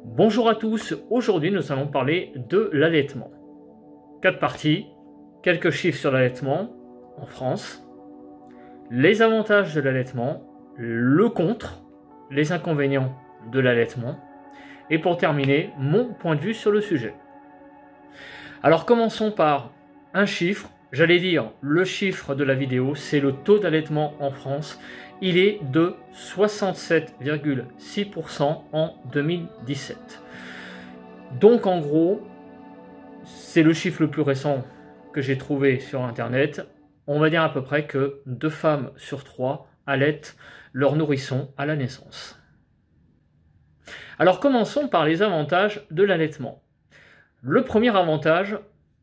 Bonjour à tous, aujourd'hui nous allons parler de l'allaitement. 4 parties, quelques chiffres sur l'allaitement en France, les avantages de l'allaitement, le contre, les inconvénients de l'allaitement, et pour terminer, mon point de vue sur le sujet. Alors commençons par un chiffre, j'allais dire le chiffre de la vidéo, c'est le taux d'allaitement en France. Il est de 67,6% en 2017. Donc en gros, c'est le chiffre le plus récent que j'ai trouvé sur internet. On va dire à peu près que 2 femmes sur 3 allaitent leur nourrisson à la naissance. Alors commençons par les avantages de l'allaitement. Le premier avantage,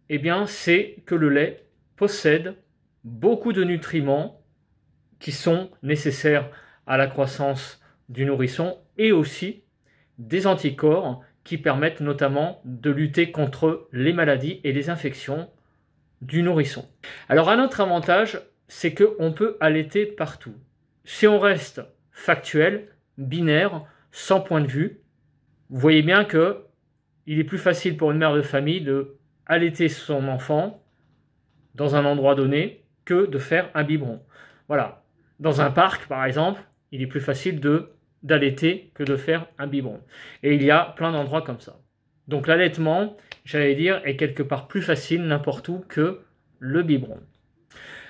eh bien, c'est que le lait possède beaucoup de nutriments qui sont nécessaires à la croissance du nourrisson et aussi des anticorps qui permettent notamment de lutter contre les maladies et les infections du nourrisson. Alors un autre avantage, c'est qu'on peut allaiter partout. Si on reste factuel, binaire, sans point de vue, vous voyez bien que il est plus facile pour une mère de famille de allaiter son enfant dans un endroit donné que de faire un biberon. Voilà. Dans un parc, par exemple, il est plus facile d'allaiter que de faire un biberon. Et il y a plein d'endroits comme ça. Donc l'allaitement, j'allais dire, est quelque part plus facile n'importe où que le biberon.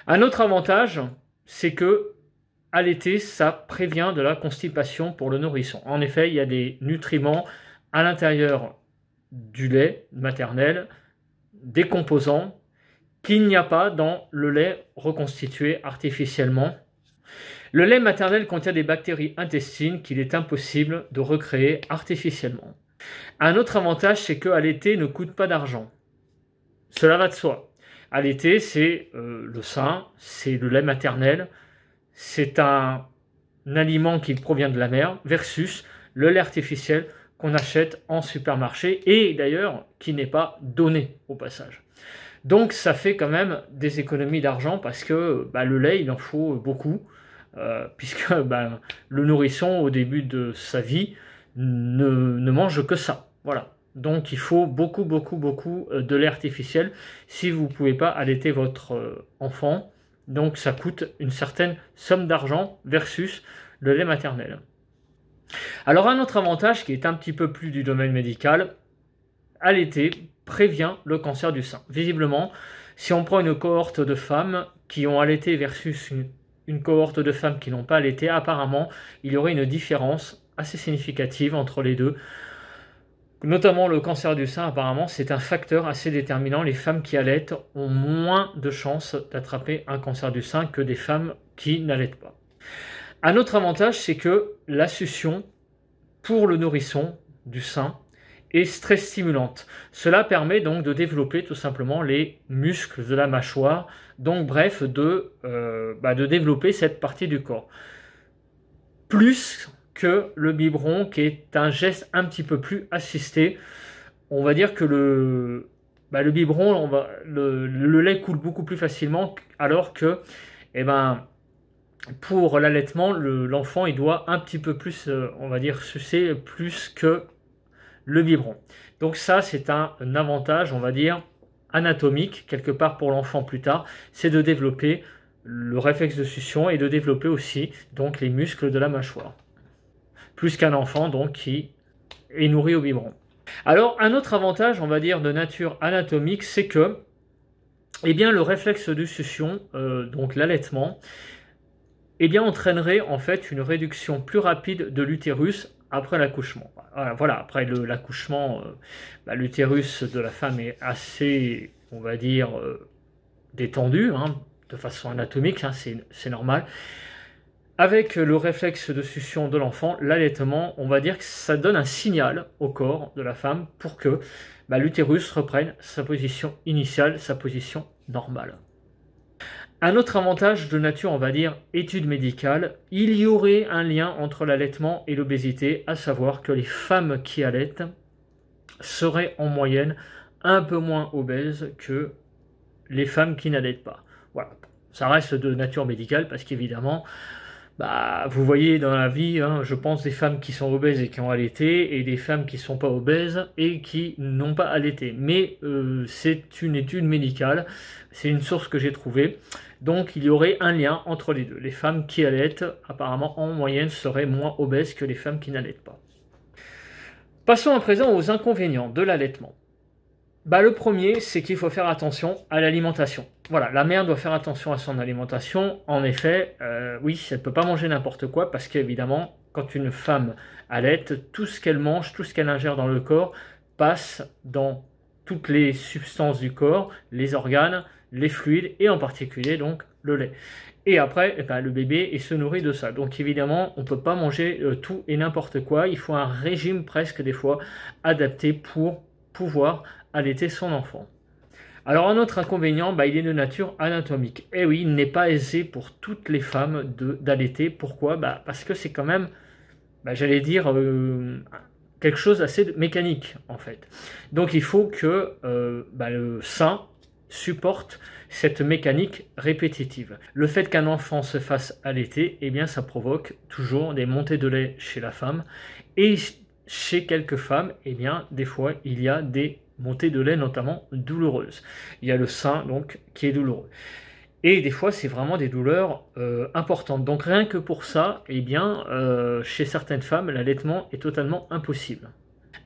Un autre avantage, c'est que allaiter, ça prévient de la constipation pour le nourrisson. En effet, il y a des nutriments à l'intérieur du lait maternel, des composants qu'il n'y a pas dans le lait reconstitué artificiellement. Le lait maternel contient des bactéries intestines qu'il est impossible de recréer artificiellement. Un autre avantage, c'est que allaiter ne coûte pas d'argent. Cela va de soi. Allaiter, c'est le sein, c'est le lait maternel, c'est un aliment qui provient de la mère, versus le lait artificiel qu'on achète en supermarché et d'ailleurs qui n'est pas donné au passage. Donc ça fait quand même des économies d'argent parce que le lait, il en faut beaucoup. Puisque le nourrisson au début de sa vie ne mange que ça. Voilà. Donc il faut beaucoup de lait artificiel si vous ne pouvez pas allaiter votre enfant. Donc ça coûte une certaine somme d'argent versus le lait maternel. Alors un autre avantage qui est un petit peu plus du domaine médical, allaiter prévient le cancer du sein. Visiblement, si on prend une cohorte de femmes qui ont allaité versus une cohorte de femmes qui n'ont pas allaité, apparemment, il y aurait une différence assez significative entre les deux. Notamment le cancer du sein, apparemment, c'est un facteur assez déterminant. Les femmes qui allaitent ont moins de chances d'attraper un cancer du sein que des femmes qui n'allaitent pas. Un autre avantage, c'est que la succion pour le nourrisson du sein est très stimulante. Cela permet donc de développer tout simplement les muscles de la mâchoire, donc bref, de développer cette partie du corps. Plus que le biberon qui est un geste un petit peu plus assisté. On va dire que le biberon, le lait coule beaucoup plus facilement alors que pour l'allaitement, l'enfant il doit un petit peu plus, on va dire, sucer plus que le biberon. Donc ça, c'est un avantage, on va dire, anatomique, quelque part pour l'enfant plus tard, c'est de développer le réflexe de succion et de développer aussi donc les muscles de la mâchoire. Plus qu'un enfant donc qui est nourri au biberon. Alors un autre avantage, on va dire, de nature anatomique, c'est que le réflexe de succion, donc l'allaitement, entraînerait en fait une réduction plus rapide de l'utérus après l'accouchement. Voilà, après l'accouchement, l'utérus de la femme est assez, on va dire, détendu, de façon anatomique, c'est normal. Avec le réflexe de succion de l'enfant, l'allaitement, on va dire que ça donne un signal au corps de la femme pour que l'utérus reprenne sa position initiale, sa position normale. Un autre avantage de nature, on va dire, étude médicale, il y aurait un lien entre l'allaitement et l'obésité, à savoir que les femmes qui allaitent seraient en moyenne un peu moins obèses que les femmes qui n'allaitent pas. Voilà, ça reste de nature médicale parce qu'évidemment, Bah, vous voyez dans la vie, hein, je pense des femmes qui sont obèses et qui ont allaité, et des femmes qui sont pas obèses et qui n'ont pas allaité. Mais c'est une étude médicale, c'est une source que j'ai trouvée. Donc il y aurait un lien entre les deux. Les femmes qui allaitent, apparemment en moyenne, seraient moins obèses que les femmes qui n'allaitent pas. Passons à présent aux inconvénients de l'allaitement. Bah, le premier, c'est qu'il faut faire attention à l'alimentation. Voilà, la mère doit faire attention à son alimentation. En effet, oui, elle ne peut pas manger n'importe quoi parce qu'évidemment, quand une femme allaite, tout ce qu'elle mange, tout ce qu'elle ingère dans le corps passe dans toutes les substances du corps, les organes, les fluides et en particulier donc le lait. Et après, eh ben, le bébé il se nourrit de ça. Donc évidemment, on ne peut pas manger tout et n'importe quoi. Il faut un régime presque des fois adapté pour pouvoir allaiter son enfant. Alors un autre inconvénient, bah, il est de nature anatomique. Et oui, il n'est pas aisé pour toutes les femmes d'allaiter. Pourquoi? Bah, parce que c'est quand même, bah, j'allais dire, quelque chose d'assez mécanique en fait. Donc il faut que bah, le sein supporte cette mécanique répétitive. Le fait qu'un enfant se fasse allaiter, eh bien ça provoque toujours des montées de lait chez la femme. Et chez quelques femmes, eh bien des fois il y a des montée de lait notamment douloureuse. Il y a le sein donc qui est douloureux. Et des fois c'est vraiment des douleurs importantes. Donc rien que pour ça, eh bien chez certaines femmes, l'allaitement est totalement impossible.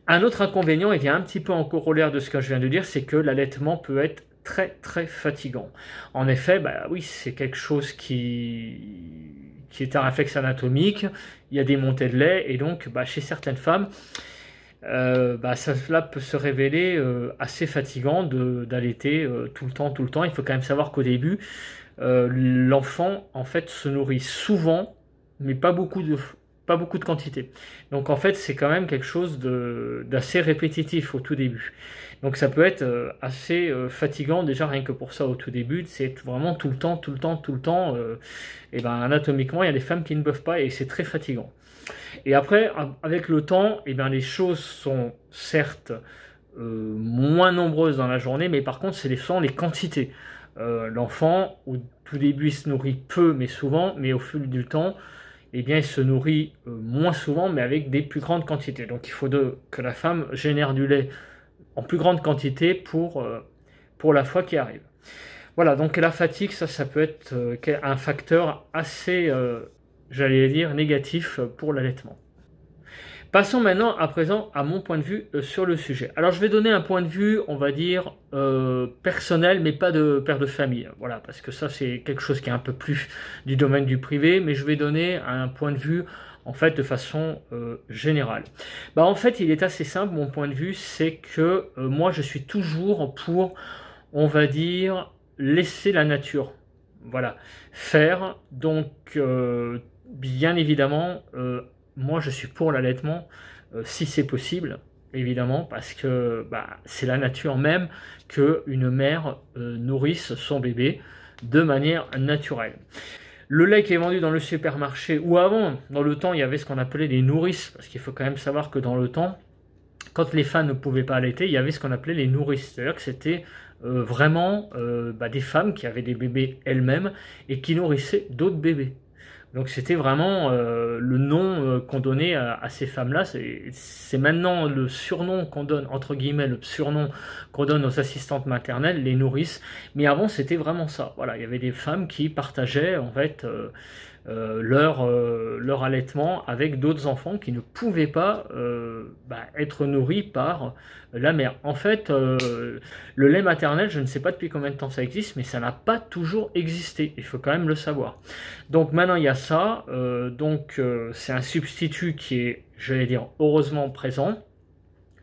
Un autre inconvénient, et bien un petit peu en corollaire de ce que je viens de dire, c'est que l'allaitement peut être très très fatigant. En effet, bah oui, c'est quelque chose qui est un réflexe anatomique, il y a des montées de lait, et donc bah, chez certaines femmes, cela peut se révéler assez fatigant d'allaiter tout le temps. Il faut quand même savoir qu'au début, l'enfant en fait se nourrit souvent, mais pas beaucoup de quantité. Donc en fait, c'est quand même quelque chose d'assez répétitif au tout début. Donc ça peut être assez fatigant déjà rien que pour ça au tout début. C'est vraiment tout le temps. Et ben anatomiquement, il y a des femmes qui ne peuvent pas et c'est très fatigant. Et après, avec le temps, eh bien, les choses sont certes moins nombreuses dans la journée, mais par contre, c'est les quantités. L'enfant, au tout début, il se nourrit peu, mais souvent, mais au fil du temps, eh bien, il se nourrit moins souvent, mais avec des plus grandes quantités. Donc, il faut que la femme génère du lait en plus grande quantité pour la fois qui arrive. Voilà, donc la fatigue, ça peut être un facteur assez... j'allais dire négatif pour l'allaitement. Passons maintenant à présent à mon point de vue sur le sujet. Alors je vais donner un point de vue, on va dire, personnel, mais pas de père de famille. Voilà, parce que ça c'est quelque chose qui est un peu plus du domaine du privé, mais je vais donner un point de vue en fait de façon générale. Bah, en fait il est assez simple, mon point de vue, c'est que moi je suis toujours pour, on va dire, laisser la nature. Voilà, faire. Donc bien évidemment, moi je suis pour l'allaitement si c'est possible, évidemment, parce que bah, c'est la nature même qu'une mère nourrisse son bébé de manière naturelle. Le lait qui est vendu dans le supermarché, ou avant, dans le temps, il y avait ce qu'on appelait les nourrices, parce qu'il faut quand même savoir que dans le temps, quand les femmes ne pouvaient pas allaiter, il y avait ce qu'on appelait les nourrices, c'est-à-dire que c'était vraiment des femmes qui avaient des bébés elles-mêmes et qui nourrissaient d'autres bébés. Donc c'était vraiment le nom qu'on donnait à ces femmes-là. C'est maintenant le surnom qu'on donne, entre guillemets, le surnom qu'on donne aux assistantes maternelles, les nourrices. Mais avant c'était vraiment ça. Voilà, il y avait des femmes qui partageaient en fait leur allaitement avec d'autres enfants qui ne pouvaient pas être nourris par la mère. En fait, le lait maternel, je ne sais pas depuis combien de temps ça existe, mais ça n'a pas toujours existé, il faut quand même le savoir. Donc maintenant il y a ça, c'est un substitut qui est, j'allais dire, heureusement présent,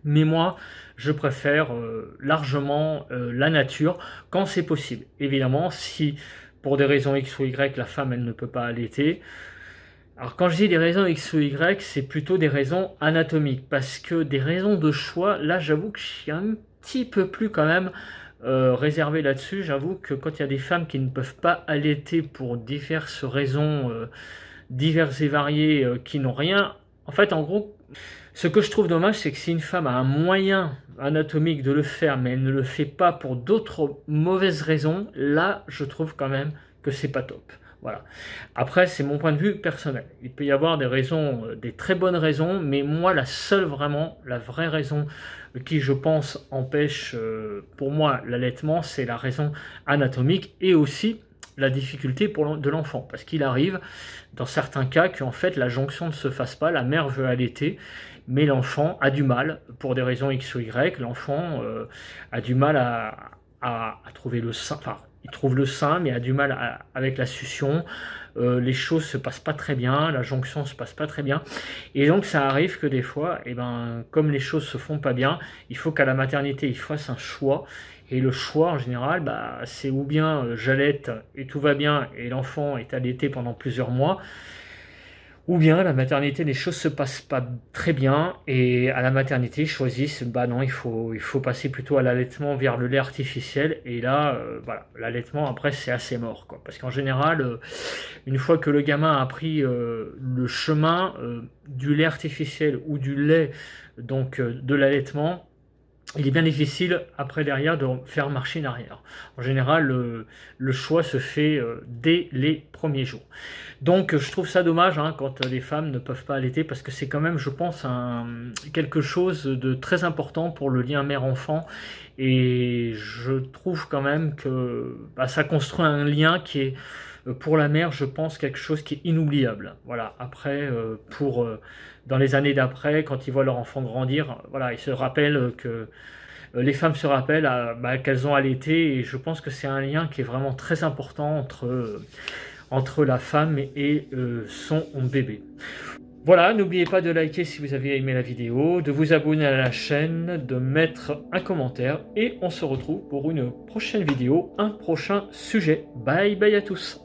mais moi je préfère largement la nature quand c'est possible. Évidemment, si pour des raisons X ou Y, la femme, elle ne peut pas allaiter. Alors quand je dis des raisons X ou Y, c'est plutôt des raisons anatomiques, parce que des raisons de choix, là j'avoue que je suis un petit peu plus quand même réservé là-dessus. J'avoue que quand il y a des femmes qui ne peuvent pas allaiter pour diverses raisons diverses et variées, qui n'ont rien, en fait en gros, ce que je trouve dommage, c'est que si une femme a un moyen anatomique de le faire, mais elle ne le fait pas pour d'autres mauvaises raisons, là, je trouve quand même que c'est pas top. Voilà. Après, c'est mon point de vue personnel. Il peut y avoir des raisons, des très bonnes raisons, mais moi, la seule vraiment, la vraie raison qui, je pense, empêche pour moi l'allaitement, c'est la raison anatomique et aussi la difficulté de l'enfant. Parce qu'il arrive, dans certains cas, qu'en fait, la jonction ne se fasse pas, la mère veut allaiter, mais l'enfant a du mal, pour des raisons X ou Y, l'enfant a du mal à trouver le sein, enfin, il trouve le sein, mais a du mal avec la succion, les choses se passent pas très bien, la jonction se passe pas très bien, et donc ça arrive que des fois, eh ben, comme les choses se font pas bien, il faut qu'à la maternité, il fasse un choix, et le choix en général, bah, c'est ou bien j'allaite et tout va bien, et l'enfant est allaité pendant plusieurs mois, ou bien à la maternité, les choses se passent pas très bien et à la maternité, ils choisissent, bah non, il faut passer plutôt à l'allaitement vers le lait artificiel. Et là, voilà, l'allaitement après c'est assez mort, quoi. Parce qu'en général, une fois que le gamin a pris le chemin du lait artificiel ou du lait, donc de l'allaitement, il est bien difficile après derrière de faire marcher en arrière. En général, le choix se fait dès les premiers jours. Donc je trouve ça dommage hein, quand les femmes ne peuvent pas allaiter parce que c'est quand même, je pense, quelque chose de très important pour le lien mère-enfant. Et je trouve quand même que bah, ça construit un lien qui est pour la mère, je pense, quelque chose qui est inoubliable. Voilà. Après, dans les années d'après, quand ils voient leur enfant grandir, voilà, ils se rappellent que les femmes se rappellent bah, qu'elles ont allaité, et je pense que c'est un lien qui est vraiment très important entre la femme et son bébé. Voilà, n'oubliez pas de liker si vous avez aimé la vidéo, de vous abonner à la chaîne, de mettre un commentaire, et on se retrouve pour une prochaine vidéo, un prochain sujet. Bye bye à tous.